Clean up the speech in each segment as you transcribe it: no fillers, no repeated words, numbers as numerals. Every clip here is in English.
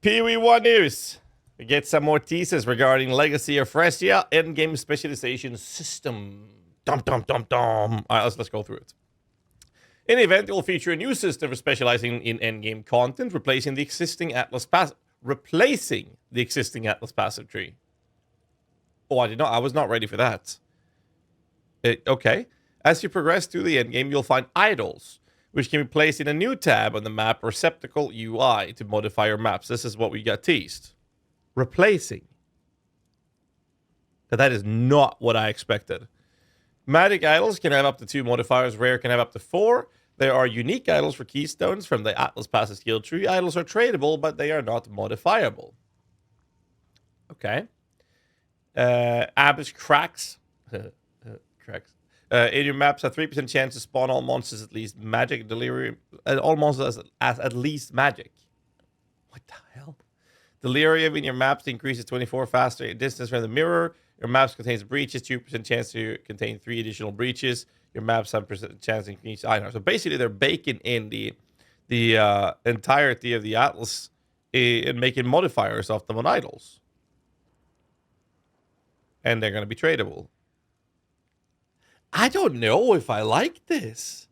Pee-wee 1 news. We get some more teasers regarding Legacy of Phrecia endgame specialization system. Dum dum dum dum. All right, let's go through it. In the event, it will feature a new system for specializing in endgame content, replacing the existing Atlas passive tree. Oh, I was not ready for that. Okay. As you progress through the endgame, you'll find idols, which can be placed in a new tab on the map receptacle UI to modify your maps. This is what we got teased. Replacing. That is not what I expected. Magic idols can have up to 2 modifiers. Rare can have up to 4. There are unique idols for keystones from the Atlas Passive skill tree. Idols are tradable, but they are not modifiable. Okay. Abyss cracks. Cracks. In your maps, have 3% chance to spawn all monsters at least magic. Delirium. All monsters as at least magic. What the hell? Delirium in your maps increases 24 faster distance from the mirror. Your maps contains breaches, 2% chance to contain 3 additional breaches. Your maps have percent chance to increase. I don't know. So basically, they're baking in the entirety of the Atlas and making modifiers of them on idols, and they're going to be tradable. I don't know if I like this.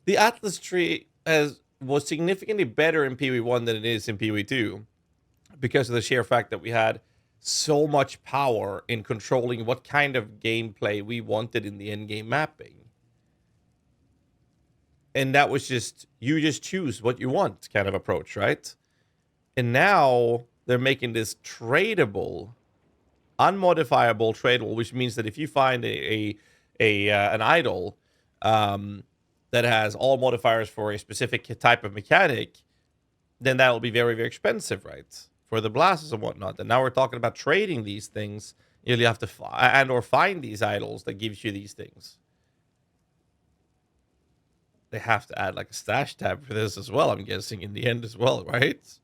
The Atlas tree was significantly better in PV1 than it is in PV2 because of the sheer fact that we had so much power in controlling what kind of gameplay we wanted in the endgame mapping. And that was you just choose what you want kind of approach, right? And now they're making this tradable, unmodifiable tradable, which means that if you find an idol that has all modifiers for a specific type of mechanic, then that'll be very, very expensive, right? For the blasters and whatnot. And now we're talking about trading these things. You have to or find these idols that gives you these things. They have to add like a stash tab for this as well, I'm guessing, in the end as well, right?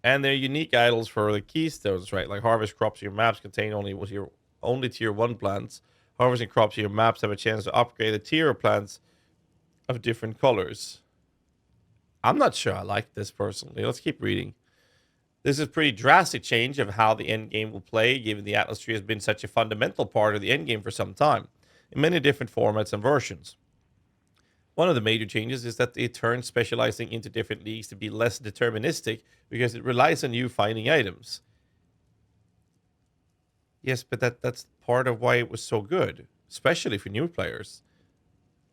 And they're unique idols for the keystones, right? Like harvest crops. Your maps contain only tier 1 plants. Harvesting crops in your maps have a chance to upgrade the tier of plants of different colors. I'm not sure I like this personally. Let's keep reading. This is a pretty drastic change of how the endgame will play, given the Atlas tree has been such a fundamental part of the endgame for some time, in many different formats and versions. One of the major changes is that it turns specializing into different leagues to be less deterministic because it relies on you finding items. Yes, but that's part of why it was so good, especially for new players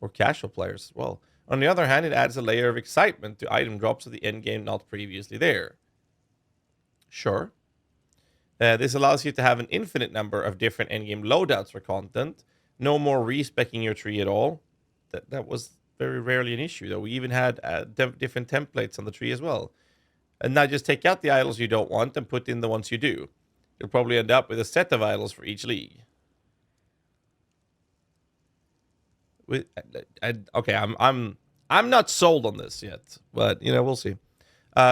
or casual players as well. On the other hand, it adds a layer of excitement to item drops of the endgame not previously there. Sure. This allows you to have an infinite number of different endgame loadouts for content. No more respecking your tree at all. That was very rarely an issue, though. We even had different templates on the tree as well. And now just take out the idols you don't want and put in the ones you do. You'll probably end up with a set of idols for each league. Okay, I'm not sold on this yet, but we'll see.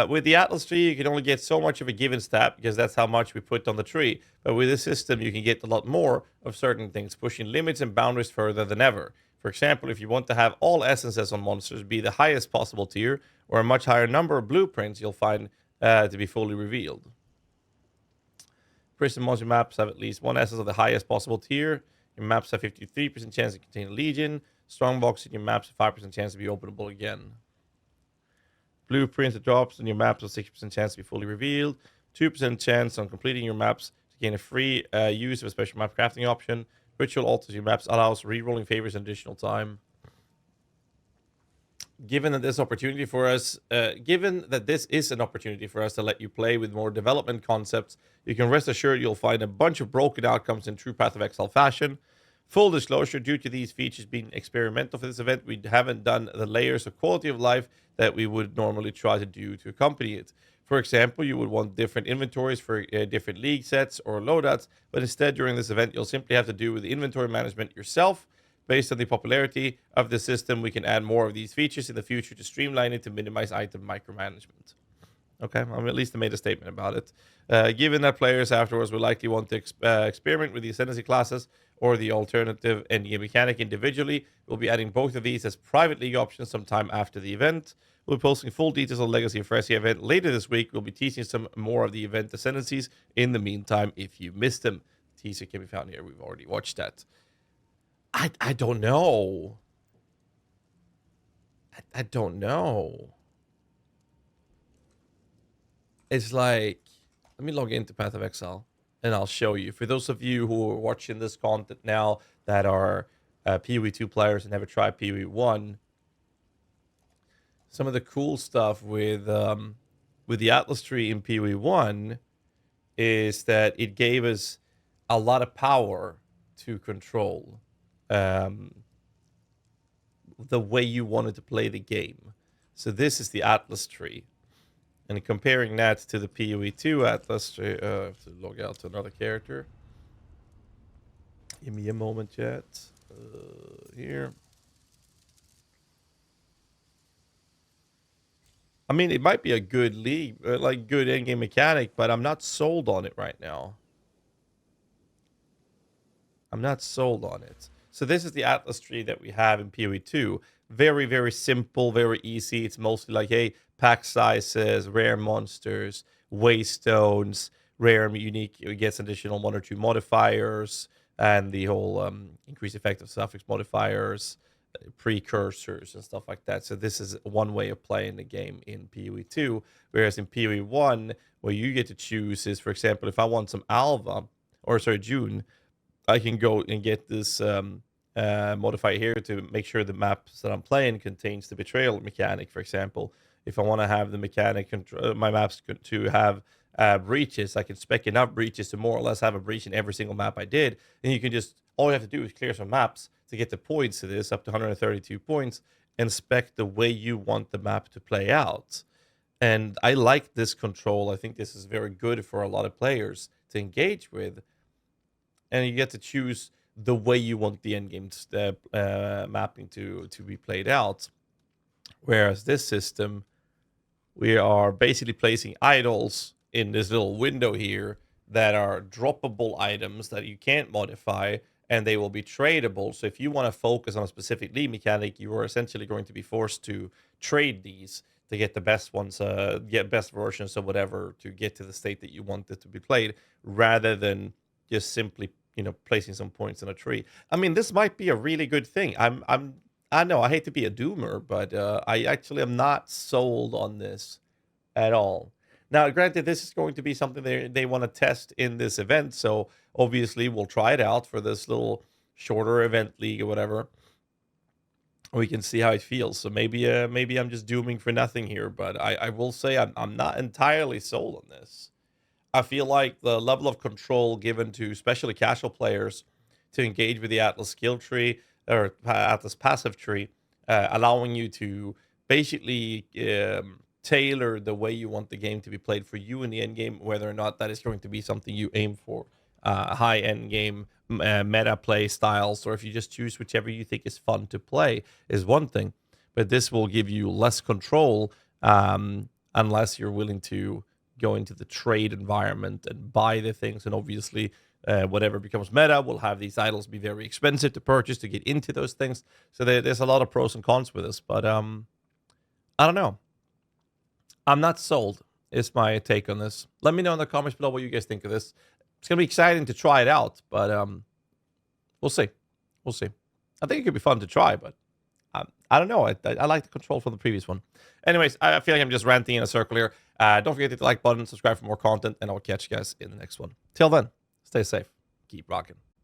With the Atlas tree, you can only get so much of a given stat because that's how much we put on the tree. But with this system, you can get a lot more of certain things, pushing limits and boundaries further than ever. For example, if you want to have all essences on monsters be the highest possible tier, or a much higher number of blueprints, you'll find to be fully revealed. Prison monster maps have at least 1 essence of the highest possible tier. Your maps have 53% chance to contain a legion. Strongbox in your maps have 5% chance to be openable again. Blueprints that drops in your maps have 6% chance to be fully revealed. 2% chance on completing your maps to gain a free use of a special map crafting option. Ritual alters your maps, allows re-rolling favors and additional time. Given that this is an opportunity for us to let you play with more development concepts, you can rest assured you'll find a bunch of broken outcomes in true Path of Exile fashion. Full disclosure, due to these features being experimental for this event, we haven't done the layers of quality of life that we would normally try to do to accompany it. For example, you would want different inventories for different league sets or loadouts, but instead during this event, you'll simply have to do with the inventory management yourself. Based on the popularity of the system, we can add more of these features in the future to streamline it to minimize item micromanagement. Okay, at least I made a statement about it. Given that players afterwards will likely want to experiment with the ascendancy classes or the alternative endgame mechanic individually, we'll be adding both of these as private league options sometime after the event. We'll be posting full details on the Legacy of Phrecia event later this week. We'll be teasing some more of the event ascendancies in the meantime if you missed them. The teaser can be found here. We've already watched that. I don't know. I don't know. It's like, let me log into Path of Exile and I'll show you. For those of you who are watching this content now that are PoE 2 players and never tried PoE 1, some of the cool stuff with the Atlas tree in PoE 1 is that it gave us a lot of power to control the way you wanted to play the game. So this is the Atlas tree. And comparing that to the PoE 2 Atlas tree, I have to log out to another character. Give me a moment yet. Here. I mean, it might be a good league, like good endgame mechanic, but I'm not sold on it right now. I'm not sold on it. So this is the Atlas tree that we have in PoE 2. Very, very simple, very easy. It's mostly like, hey, pack sizes, rare monsters, waystones, rare and unique. It gets additional 1 or 2 modifiers, and the whole increased effect of suffix modifiers, precursors, and stuff like that. So this is one way of playing the game in PoE 2. Whereas in PoE 1, what you get to choose is, for example, if I want some Alva, or sorry, June, I can go and get this modifier here to make sure the maps that I'm playing contains the betrayal mechanic, for example. If I want to have the mechanic, my maps to have breaches, I can spec enough breaches to more or less have a breach in every single map I did. And you can just, all you have to do is clear some maps to get the points to this, up to 132 points, and spec the way you want the map to play out. And I like this control. I think this is very good for a lot of players to engage with. And you get to choose the way you want the endgame mapping to be played out. Whereas this system, we are basically placing idols in this little window here that are droppable items that you can't modify, and they will be tradable. So if you want to focus on a specific league mechanic, you are essentially going to be forced to trade these to get the best ones, get best versions of whatever to get to the state that you want it to be played, rather than just simply, placing some points in a tree. I mean, this might be a really good thing. I know I hate to be a doomer, but I actually am not sold on this at all. Now, granted, this is going to be something they want to test in this event, so obviously we'll try it out for this little shorter event league or whatever. We can see how it feels. So maybe I'm just dooming for nothing here, but I will say I'm not entirely sold on this. I feel like the level of control given to especially casual players to engage with the Atlas skill tree or Atlas passive tree, allowing you to basically tailor the way you want the game to be played for you in the end game, whether or not that is going to be something you aim for, high end game meta play styles, or if you just choose whichever you think is fun to play, is one thing. But this will give you less control unless you're willing to go into the trade environment and buy the things. And obviously, whatever becomes meta will have these idols be very expensive to purchase to get into those things. So there's a lot of pros and cons with this. But I don't know. I'm not sold, is my take on this. Let me know in the comments below what you guys think of this. It's going to be exciting to try it out, but we'll see. We'll see. I think it could be fun to try, but I don't know. I like the control from the previous one. Anyways, I feel like I'm just ranting in a circle here. Don't forget to hit the like button, subscribe for more content, and I'll catch you guys in the next one. Till then, stay safe. Keep rocking.